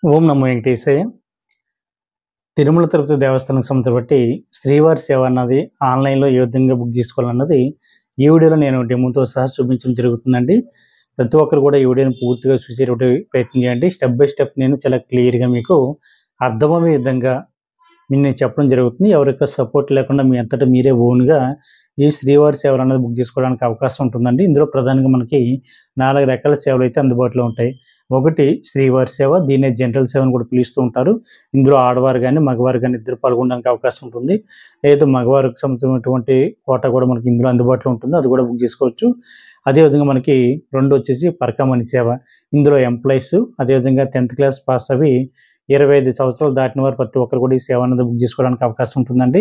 ఓం నమో వెంకటేశాయ. తిరుమల తిరుపతి దేవస్థానం సంస్థ బట్టి శ్రీవారి సేవ అన్నది ఆన్లైన్‌లో ఏ విధంగా బుక్ చేసుకోవాలన్నది ఈ వీడియోలో నేను డెమోతో సహా చూపించడం జరుగుతుందండి. ప్రతి ఒక్కరు కూడా ఈ వీడియోని పూర్తిగా చూసేటువంటి ప్రయత్నం చేయండి. స్టెప్ బై స్టెప్ నేను చాలా క్లియర్‌గా మీకు అర్థమయ్యే విధంగా నేను చెప్పడం జరుగుతుంది. ఎవరి యొక్క సపోర్ట్ లేకుండా మీ అంతటా మీరే ఓన్‌గా ఈ శ్రీవారి సేవలు అనేది బుక్ చేసుకోవడానికి అవకాశం ఉంటుందండి. ఇందులో ప్రధానంగా మనకి 4 రకాల సేవలు అయితే అందుబాటులో ఉంటాయి. ఒకటి శ్రీవారి సేవ, దీన్నే జనరల్ సేవ అని కూడా పిలుస్తూ ఉంటారు. ఇందులో ఆడవారు గాని, మగవారు గాని ఇద్దరు పాల్గొనడానికి అవకాశం ఉంటుంది. లేదు మగవారికి సంబంధించినటువంటి కోటా కూడా మనకి ఇందులో అందుబాటులో ఉంటుంది. అది కూడా బుక్ చేసుకోవచ్చు. అదేవిధంగా మనకి వచ్చేసి పరకామణి సేవ. ఇందులో ఎంప్లాయీస్ అదేవిధంగా 10th క్లాస్ పాస్ అవి 25 సంవత్సరాలు దాటిన వారు ప్రతి ఒక్కరు కూడా ఈ సేవ అనేది బుక్ చేసుకోవడానికి అవకాశం ఉంటుందండి.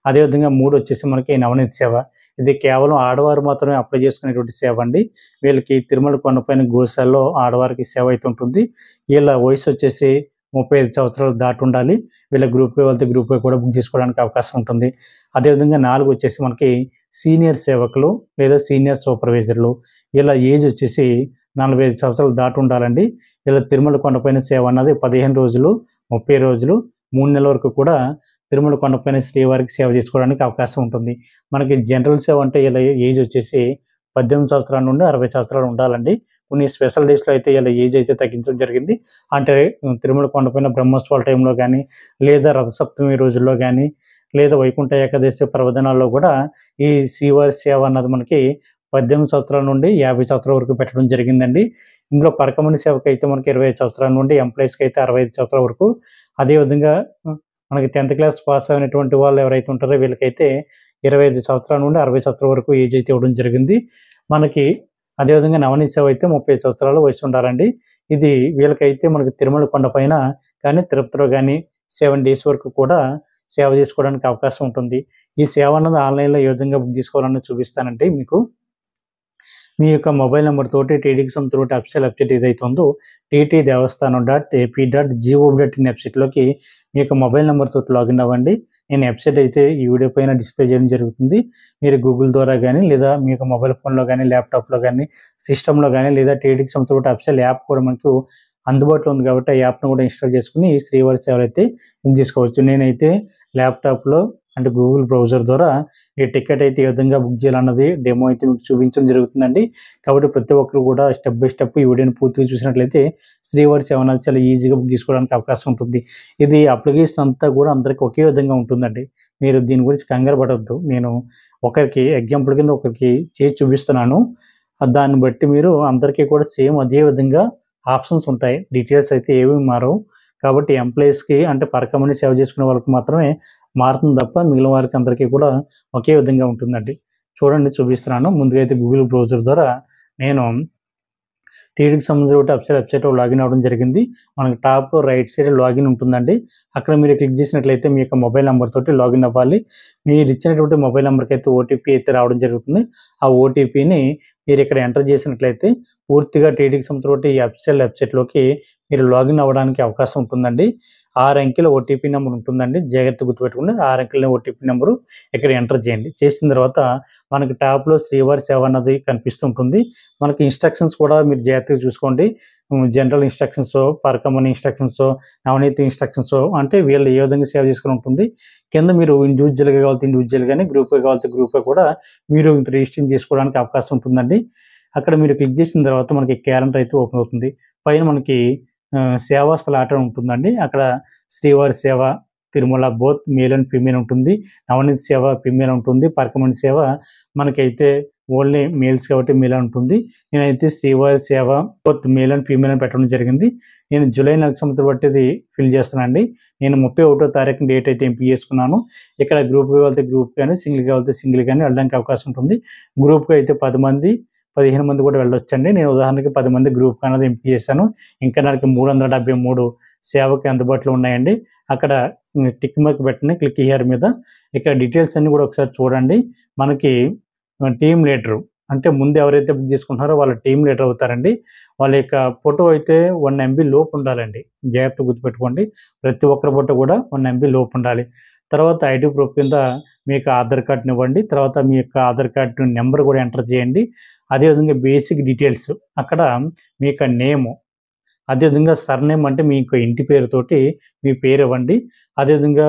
అదేవిధంగా వచ్చేసి మనకి నవనీత సేవ. ఇది కేవలం ఆడవారు మాత్రమే అప్లై చేసుకునేటువంటి సేవ అండి. వీళ్ళకి తిరుమల కొండపైన గోశాలలో ఆడవారికి సేవ అయితే ఉంటుంది. వీళ్ళ వయసు వచ్చేసి 35 సంవత్సరాలు దాటి ఉండాలి. వీళ్ళ గ్రూప్ ఏ వెళ్తే గ్రూప్ ఏ కూడా బుక్ చేసుకోవడానికి అవకాశం ఉంటుంది. అదేవిధంగా 4 వచ్చేసి మనకి సీనియర్ సేవకులు లేదా సీనియర్ సూపర్వైజర్లు. వీళ్ళ ఏజ్ వచ్చేసి 45 సంవత్సరాలు దాటి ఉండాలండి. వీళ్ళ తిరుమల కొండపైన సేవ అన్నది 15 రోజులు, 30 రోజులు, 3 నెలల వరకు కూడా తిరుమల కొండపైన శ్రీవారికి సేవ చేసుకోవడానికి అవకాశం ఉంటుంది. మనకి జనరల్ సేవ అంటే వీళ్ళ ఏజ్ వచ్చేసి 18 సంవత్సరాల నుండి 60 సంవత్సరాలు ఉండాలండి. కొన్ని స్పెషల్ డేస్‌లో అయితే వీళ్ళ ఏజ్ అయితే తగ్గించడం జరిగింది. అంటే తిరుమల కొండపైన బ్రహ్మోత్సవాల టైంలో గానీ, లేదా రథసప్తమి రోజుల్లో గానీ, లేదా వైకుంఠ ఏకాదశి పర్వదినాల్లో కూడా ఈ శ్రీవారి సేవ అన్నది మనకి 18 సంవత్సరాల నుండి 50 సంవత్సరాల వరకు పెట్టడం జరిగిందండి. ఇందులో పరకామణి సేవకైతే మనకి 25 సంవత్సరాల నుండి, ఎంప్లాయీస్‌కి అయితే 65 సంవత్సరాల వరకు. అదేవిధంగా మనకి 10th క్లాస్ పాస్ అయినటువంటి వాళ్ళు ఎవరైతే ఉంటారో వీళ్ళకైతే 25 సంవత్సరాల నుండి 60 సంవత్సరాల వరకు ఏజ్ అయితే ఇవ్వడం జరిగింది. మనకి అదేవిధంగా నవనీత సేవ అయితే 30 సంవత్సరాల వయసు ఉండాలండి. ఇది వీళ్ళకైతే మనకి తిరుమల కొండ పైన కానీ, తిరుపతిలో గానీ 7 డేస్ వరకు కూడా సేవ చేసుకోవడానికి అవకాశం ఉంటుంది. ఈ సేవ అన్నది ఆన్‌లైన్‌లో ఏ విధంగా బుక్ చేసుకోవాలన్నది చూపిస్తానండి మీకు. మీ యొక్క మొబైల్ నంబర్ తోటి టీటీడీకి సంబంధించిన అఫీషియల్ వెబ్‌సైట్ ఏదైతే ఉందో ttdevaస్థానం.ap.gov.in వెబ్‌సైట్‌లోకి మీ యొక్క మొబైల్ నంబర్ తోటి లాగిన్ అవ్వండి. నేను వెబ్‌సైట్ అయితే ఈ వీడియో పైన డిస్‌ప్లే చేయడం జరుగుతుంది. మీరు గూగుల్ ద్వారా గానీ, లేదా మీ యొక్క మొబైల్ ఫోన్‌లో గానీ, ల్యాప్‌టాప్‌లో గానీ, సిస్టమ్‌లో గానీ, లేదా టీటీడీకి సంబంధించిన అఫీషియల్ యాప్ కూడా మనకు అందుబాటులో ఉంది కాబట్టి ఆ యాప్‌ను కూడా ఇన్‌స్టాల్ చేసుకొని ఈ శ్రీవారి సేవలైతే బుక్ చేసుకోవచ్చు. నేనైతే ల్యాప్‌టాప్‌లో అంటే గూగుల్ బ్రౌజర్ ద్వారా ఈ టికెట్ అయితే ఏ విధంగా బుక్ చేయాలన్నది డెమో అయితే మీకు చూపించడం జరుగుతుందండి. కాబట్టి ప్రతి ఒక్కరు కూడా స్టెప్ బై స్టెప్ ఈ వీడియోని పూర్తిగా చూసినట్లయితే శ్రీవారి సేవ అనేది చాలా ఈజీగా బుక్ చేసుకోవడానికి అవకాశం ఉంటుంది. ఇది అప్లికేషన్ అంతా కూడా అందరికి ఒకే విధంగా ఉంటుందండి. మీరు దీని గురించి కంగారు పడొద్దు. నేను ఒకరికి ఎగ్జాంపుల్ కింద ఒకరికి చేసి చూపిస్తున్నాను. దాన్ని బట్టి మీరు అందరికీ కూడా సేమ్ అదే విధంగా ఆప్షన్స్ ఉంటాయి. డీటెయిల్స్ అయితే ఏవి మారవు. కాబట్టి ఎంప్లాయీస్‌కి అంటే పరకామణి సేవ చేసుకునే వాళ్ళకి మాత్రమే మారుతుంది తప్ప మిగిలిన వారికి అందరికీ కూడా ఒకే విధంగా ఉంటుందండి. చూడండి చూపిస్తున్నాను. ముందుగా అయితే గూగుల్ బ్రౌజర్ ద్వారా నేను టీటీడీకి సంబంధించిన అఫీషియల్ వెబ్‌సైట్‌లో లాగిన్ అవ్వడం జరిగింది. మనకి టాప్ రైట్ సైడ్ లాగిన్ ఉంటుందండి. అక్కడ మీరు క్లిక్ చేసినట్లయితే మీ యొక్క మొబైల్ నంబర్ తోటి లాగిన్ అవ్వాలి. మీరు ఇచ్చినటువంటి మొబైల్ నంబర్‌కి అయితే ఓటీపీ అయితే రావడం జరుగుతుంది. ఆ ఓటీపీని మీరు ఇక్కడ ఎంటర్ చేసినట్లయితే పూర్తిగా టీటీడీకి సంబంధించిన ఈ అఫీషియల్ వెబ్‌సైట్‌లోకి మీరు లాగిన్ అవ్వడానికి అవకాశం ఉంటుందండి. 6 అంకెల ఓటీపీ నంబర్ ఉంటుందండి. జాగ్రత్తగా గుర్తుపెట్టుకోండి. 6 అంకెల ఓటీపీ నంబరు ఇక్కడ ఎంటర్ చేయండి. చేసిన తర్వాత మనకి టాప్‌లో శ్రీవారి సేవ అన్నది కనిపిస్తూ ఉంటుంది. మనకి ఇన్‌స్ట్రక్షన్స్ కూడా మీరు జాగ్రత్తగా చూసుకోండి. జనరల్ ఇన్‌స్ట్రక్షన్సో, పరకామణి ఇన్‌స్ట్రక్షన్సో, నవనీత ఇన్‌స్ట్రక్షన్సో అంటే వీళ్ళు ఏ విధంగా సేవ చేసుకొని ఉంటుంది. కింద మీరు ఇండివిడ్యువల్‌గా కావాలంటే ఇండివిడ్యువల్ గాని, గ్రూప్‌గా కావాలంటే గ్రూప్‌గా కూడా మీరు రిజిస్ట్రేషన్ చేసుకోవడానికి అవకాశం ఉంటుందండి. అక్కడ మీరు క్లిక్ చేసిన తర్వాత మనకి క్యాలెండర్ అయితే ఓపెన్ అవుతుంది. పైన మనకి సేవా స్థల ఆట ఉంటుందండి. అక్కడ శ్రీవారి సేవ, Tirumala both male and female ఉంటుంది. నవనీత సేవ ఫీమేల్ ఉంటుంది. పరకామణి సేవ మనకైతే ఓన్లీ మేల్స్ కాబట్టి మేల్ అని ఉంటుంది. నేనైతే శ్రీవారి సేవ బోత్ మేల్ అండ్ ఫీమేల్ అని పెట్టడం జరిగింది. నేను జూలై నెలకు సంబంధించి బట్టిది ఫిల్ చేస్తానండి. నేను 31వ తారీఖున డేట్ అయితే ఎంపిక చేసుకున్నాను. ఇక్కడ గ్రూప్‌గా వెళ్తే గ్రూప్ గాని, సింగిల్‌గా వెళ్తే సింగిల్ గాని వెళ్ళడానికి అవకాశం ఉంటుంది. గ్రూప్‌గా అయితే 10 మంది, 15 మంది కూడా వెళ్ళొచ్చండి. నేను ఉదాహరణకి 10 మంది గ్రూప్ అనేది ఎంపిక చేశాను. ఇంకా నాకు 373 సేవకి అందుబాటులో ఉన్నాయండి. అక్కడ టిక్ మార్క్ పెట్టండి. క్లిక్ హియర్ మీద. ఇక్కడ డీటెయిల్స్ అన్నీ కూడా ఒకసారి చూడండి. మనకి టీమ్ లీడరు అంటే ముందు ఎవరైతే బుక్ చేసుకుంటున్నారో వాళ్ళ టీమ్ లీడర్ అవుతారండి. వాళ్ళ యొక్క ఫోటో అయితే 1 ఎంబీ లోపు ఉండాలండి. జాగ్రత్తగా గుర్తుపెట్టుకోండి. ప్రతి ఒక్కరి ఫోటో కూడా 1 ఎంబీ లోపు ఉండాలి. తర్వాత ఐడీ ప్రూఫ్ కింద మీ యొక్క ఆధార్ కార్డ్‌నివ్వండి. తర్వాత మీ యొక్క ఆధార్ కార్డ్ నంబర్ కూడా ఎంటర్ చేయండి. అదేవిధంగా బేసిక్ డీటెయిల్స్ అక్కడ మీ యొక్క నేము అదేవిధంగా సర్నేమ్ అంటే మీ యొక్క ఇంటి పేరుతోటి మీ పేరు ఇవ్వండి. అదేవిధంగా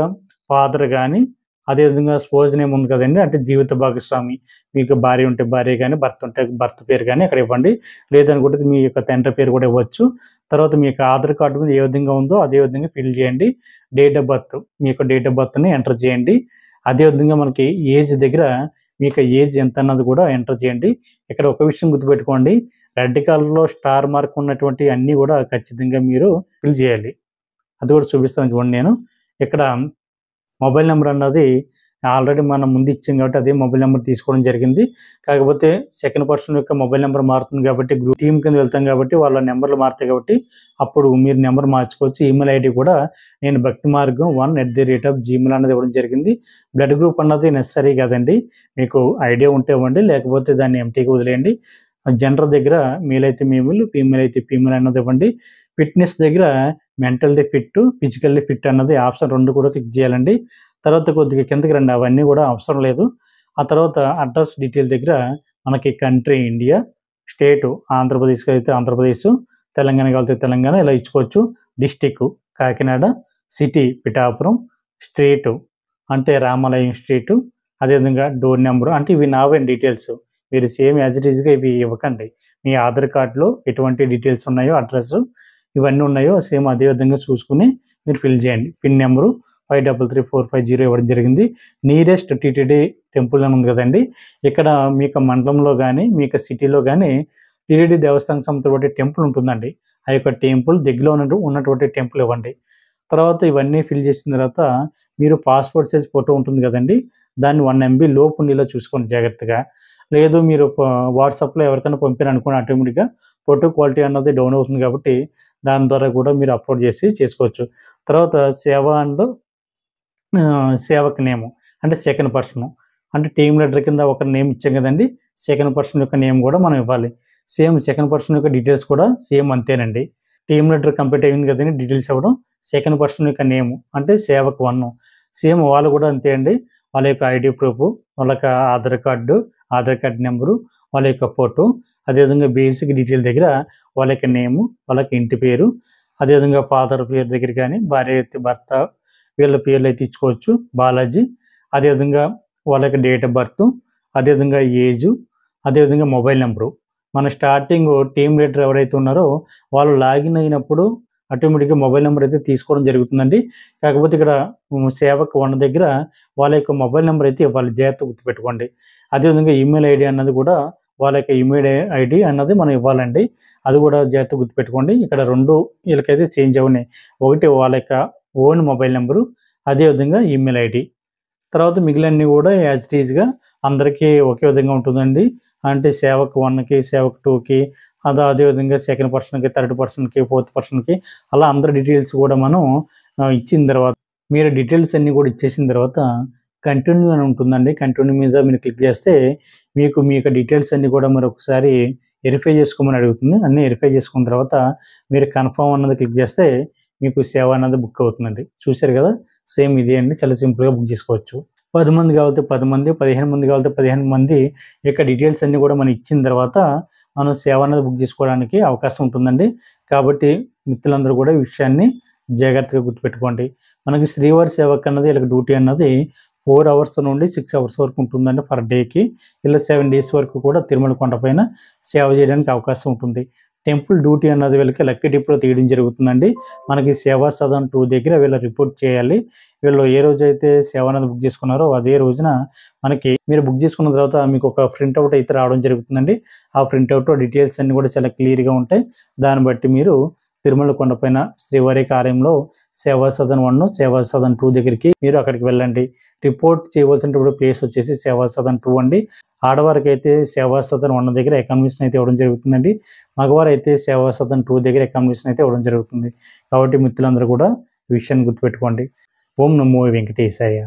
ఫాదర్ గాని, అదేవిధంగా స్పోజ్ నేమ్ ఉంది కదండీ! అంటే జీవిత భాగస్వామి. మీకు భార్య ఉంటే భార్య గాని, భర్త ఉంటే భర్త పేరు గాని అక్కడ ఇవ్వండి. లేదనుకుంటే మీ యొక్క తండ్రి పేరు కూడా ఇవ్వచ్చు. తర్వాత మీ యొక్క ఆధార్ కార్డ్ మీద ఏ విధంగా ఉందో అదే విధంగా ఫిల్ చేయండి. డేట్ ఆఫ్ బర్త్, మీ యొక్క డేట్ ఆఫ్ బర్త్‌ని ఎంటర్ చేయండి. అదే విధంగా మనకి ఏజ్ దగ్గర మీ యొక్క ఏజ్ ఎంత అన్నది కూడా ఎంటర్ చేయండి. ఇక్కడ ఒక విషయం గుర్తుపెట్టుకోండి. రెడ్ కలర్‌లో స్టార్ మార్క్ ఉన్నటువంటి అన్నీ కూడా ఖచ్చితంగా మీరు ఫిల్ చేయాలి. అది కూడా చూపిస్తాను చూడండి నేను. ఇక్కడ మొబైల్ నంబర్ అన్నది ఆల్రెడీ మనం ముందు ఇచ్చాం కాబట్టి అదే మొబైల్ నంబర్ తీసుకోవడం జరిగింది. కాకపోతే సెకండ్ పర్సన్ యొక్క మొబైల్ నంబర్ మారుతుంది కాబట్టి గ్రూప్ టీమ్ కింద వెళ్తాం కాబట్టి వాళ్ళ నంబర్లు మారుతాయి కాబట్టి అప్పుడు మీరు నంబర్ మార్చుకోవచ్చు. ఈమెయిల్ ఐడీ కూడా నేను భక్తి మార్గం 1@gmail అన్నది ఇవ్వడం జరిగింది. బ్లడ్ గ్రూప్ అన్నది నెసెసరీ కాదండి. మీకు ఐడియా ఉంటే ఇవ్వండి, లేకపోతే దాన్ని ఎంప్టీగా వదిలేయండి. జెండర్ దగ్గర మేల్ అయితే మేల్, ఫీమేల్ అయితే ఫీమేల్ అన్నది ఇవ్వండి. ఫిట్‌నెస్ దగ్గర మెంటల్లీ ఫిట్, ఫిజికల్లీ ఫిట్ అన్నది ఆప్షన్ 2 కూడా క్లిక్ చేయాలండి. తర్వాత కొద్దిగా కిందకి రండి, అవన్నీ కూడా అవసరం లేదు. ఆ తర్వాత అడ్రస్ డీటెయిల్ దగ్గర మనకి కంట్రీ ఇండియా, స్టేటు ఆంధ్రప్రదేశ్‌కి అయితే ఆంధ్రప్రదేశ్, తెలంగాణకి వెళ్తే తెలంగాణ ఇలా ఇచ్చుకోవచ్చు. District Kakinada, city Pithapuram, street అంటే రామాలయం స్ట్రీటు, అదేవిధంగా డోర్ నెంబరు అంటే ఇవి నావే డీటెయిల్స్. మీరు సేమ్ యాజ్ ఇట్ ఈస్‌గా ఇవి ఇవ్వకండి. మీ ఆధార్ కార్డ్‌లో ఎటువంటి డీటెయిల్స్ ఉన్నాయో అడ్రస్సు ఇవన్నీ ఉన్నాయో సేమ్ అదే విధంగా చూసుకొని మీరు ఫిల్ చేయండి. పిన్ నెంబరు 533450 ఇవ్వడం జరిగింది. నియరెస్ట్ టీటీడీ టెంపుల్ అని ఉంది కదండీ! ఇక్కడ మీ యొక్క మండలంలో గాని, మీ యొక్క సిటీలో గాని టీటీడీ దేవస్థానం సంబంధించిన టెంపుల్ ఉంటుందండి. ఆ యొక్క టెంపుల్ దగ్గరలో ఉన్నటువంటి టెంపుల్ ఇవ్వండి. తర్వాత ఇవన్నీ ఫిల్ చేసిన తర్వాత మీరు పాస్‌పోర్ట్ సైజ్ ఫోటో ఉంటుంది కదండీ! దాన్ని 1 ఎంబీ లోపు ఉండేలా చూసుకోండి జాగ్రత్తగా. లేదు మీరు వాట్సాప్‌లో ఎవరికైనా పంపారనుకోండి ఆటోమేటిక్‌గా ఫోటో క్వాలిటీ అన్నది డౌన్ అవుతుంది కాబట్టి దాని ద్వారా కూడా మీరు అప్‌లోడ్ చేసుకోవచ్చు. తర్వాత సేవక్ నేము అంటే సెకండ్ పర్సను. అంటే టీమ్ లీడర్ కింద ఒక నేమ్ ఇచ్చాం కదండీ! సెకండ్ పర్సన్ యొక్క నేమ్ కూడా మనం ఇవ్వాలి. సేమ్ సెకండ్ పర్సన్ యొక్క డీటెయిల్స్ కూడా సేమ్ అంతేనండి. టీమ్ లీడర్ కంప్లీట్ అయింది కదండీ! డీటెయిల్స్ ఇవ్వడం. సెకండ్ పర్సన్ యొక్క నేము అంటే సేవక్ 1 సేమ్ వాళ్ళు కూడా అంతే అండి. వాళ్ళ యొక్క ఐడీ ప్రూఫు, వాళ్ళ యొక్క ఆధార్ కార్డ్ నెంబరు, వాళ్ళ యొక్క ఫోటో, అదేవిధంగా బేసిక్ డీటెయిల్ దగ్గర వాళ్ళ యొక్క నేము, వాళ్ళ యొక్క ఇంటి పేరు, అదేవిధంగా ఫాదర్ పేరు దగ్గర కానీ, భార్య అయితే భర్త వీళ్ళ పేర్లు అయితే ఇచ్చుకోవచ్చు. బాలాజీ, అదేవిధంగా వాళ్ళ యొక్క డేట్ ఆఫ్ బర్త్, అదేవిధంగా ఏజు, అదేవిధంగా మొబైల్ నెంబరు. మన స్టార్టింగ్ టీమ్ లీడర్ ఎవరైతే ఉన్నారో వాళ్ళు లాగిన్ అయినప్పుడు ఆటోమేటిక్‌గా మొబైల్ నెంబర్ అయితే తీసుకోవడం జరుగుతుందండి. కాకపోతే ఇక్కడ సేవక్ 1 దగ్గర వాళ్ళ యొక్క మొబైల్ నెంబర్ అయితే ఇవ్వాలి. జాగ్రత్తగా గుర్తుపెట్టుకోండి. అదేవిధంగా ఈమెయిల్ ఐడీ అన్నది కూడా వాళ్ళ యొక్క ఈమెయిల్ ఐడీ అన్నది మనం ఇవ్వాలండి. అది కూడా జాగ్రత్తగా గుర్తుపెట్టుకోండి. ఇక్కడ 2 వీళ్ళకైతే చేంజ్ అవునాయి. ఒకటి వాళ్ళ యొక్క ఓన్ మొబైల్ నెంబరు, అదేవిధంగా ఈమెయిల్ ఐడీ. తర్వాత మిగిలినన్ని కూడా యాజ్ ఇట్ ఈస్‌గా అందరికీ ఒకే విధంగా ఉంటుందండి. అంటే సేవక్ 1కి, సేవక్ 2కి అదేవిధంగా సెకండ్ పర్సన్‌కి, థర్డ్ పర్సన్‌కి, ఫోర్త్ పర్సన్‌కి అలా అందరి డీటెయిల్స్ కూడా మనం ఇచ్చిన తర్వాత మీరు డీటెయిల్స్ అన్నీ కూడా ఇచ్చేసిన తర్వాత కంటిన్యూ అని ఉంటుందండి. కంటిన్యూ మీద మీరు క్లిక్ చేస్తే మీకు మీ యొక్క డీటెయిల్స్ అన్నీ కూడా మరొకసారి వెరిఫై చేసుకోమని అడుగుతుంది. అన్నీ వెరిఫై చేసుకున్న తర్వాత మీరు కన్ఫర్మ్ అన్నది క్లిక్ చేస్తే మీకు సేవ అన్నది బుక్ అవుతుందండి. చూసారు కదా! సేమ్ ఇదే అండి. చాలా సింపుల్‌గా బుక్ చేసుకోవచ్చు. 10 మంది కావాలితే 10 మంది, 15 మంది కావాలితే 15 మంది యొక్క డీటెయిల్స్ అన్నీ కూడా మనం ఇచ్చిన తర్వాత మనం సేవ అన్నది బుక్ చేసుకోవడానికి అవకాశం ఉంటుందండి. కాబట్టి మిత్రులందరూ కూడా ఈ విషయాన్ని జాగ్రత్తగా గుర్తుపెట్టుకోండి. మనకి శ్రీవారి సేవక్ అన్నది వీళ్ళకి డ్యూటీ అన్నది 4 అవర్స్ నుండి 6 అవర్స్ వరకు ఉంటుందండి పర్ డేకి. ఇలా 7 డేస్ వరకు కూడా తిరుమల కొండపైన సేవ చేయడానికి అవకాశం ఉంటుంది. టెంపుల్ డ్యూటీ అన్నది వీళ్ళకి లక్కీ డిప్‌లో తీయడం జరుగుతుందండి. మనకి సేవా సదన్ 2 దగ్గర వీళ్ళు రిపోర్ట్ చేయాలి. వీళ్ళు ఏ రోజైతే సేవ అనేది బుక్ చేసుకున్నారో అదే రోజున మనకి మీరు బుక్ చేసుకున్న తర్వాత మీకు ఒక ప్రింట్‌ఔట్ అయితే రావడం జరుగుతుందండి. ఆ ప్రింట్‌ఔట్‌లో డీటెయిల్స్ అన్నీ కూడా చాలా క్లియర్‌గా ఉంటాయి. దాన్ని బట్టి మీరు తిరుమల కొండపైన శ్రీవారి ఆలయంలో సేవా సదన్ 1, సేవా సదన్ 2 దగ్గరికి మీరు అక్కడికి వెళ్ళండి. రిపోర్ట్ చేయవలసినటువంటి ప్లేస్ వచ్చేసి సేవా సదన్ 2 అండి. ఆడవారికైతే సేవా సదన్ 1 దగ్గర అకామిడేషన్ అయితే ఇవ్వడం జరుగుతుందండి. మగవారైతే సేవా సదన్ 2 దగ్గర అకామిడేషన్ అయితే ఇవ్వడం జరుగుతుంది. కాబట్టి మిత్రులందరూ కూడా ఈ విషయాన్ని గుర్తుపెట్టుకోండి. ఓం నమో వెంకటేశాయ.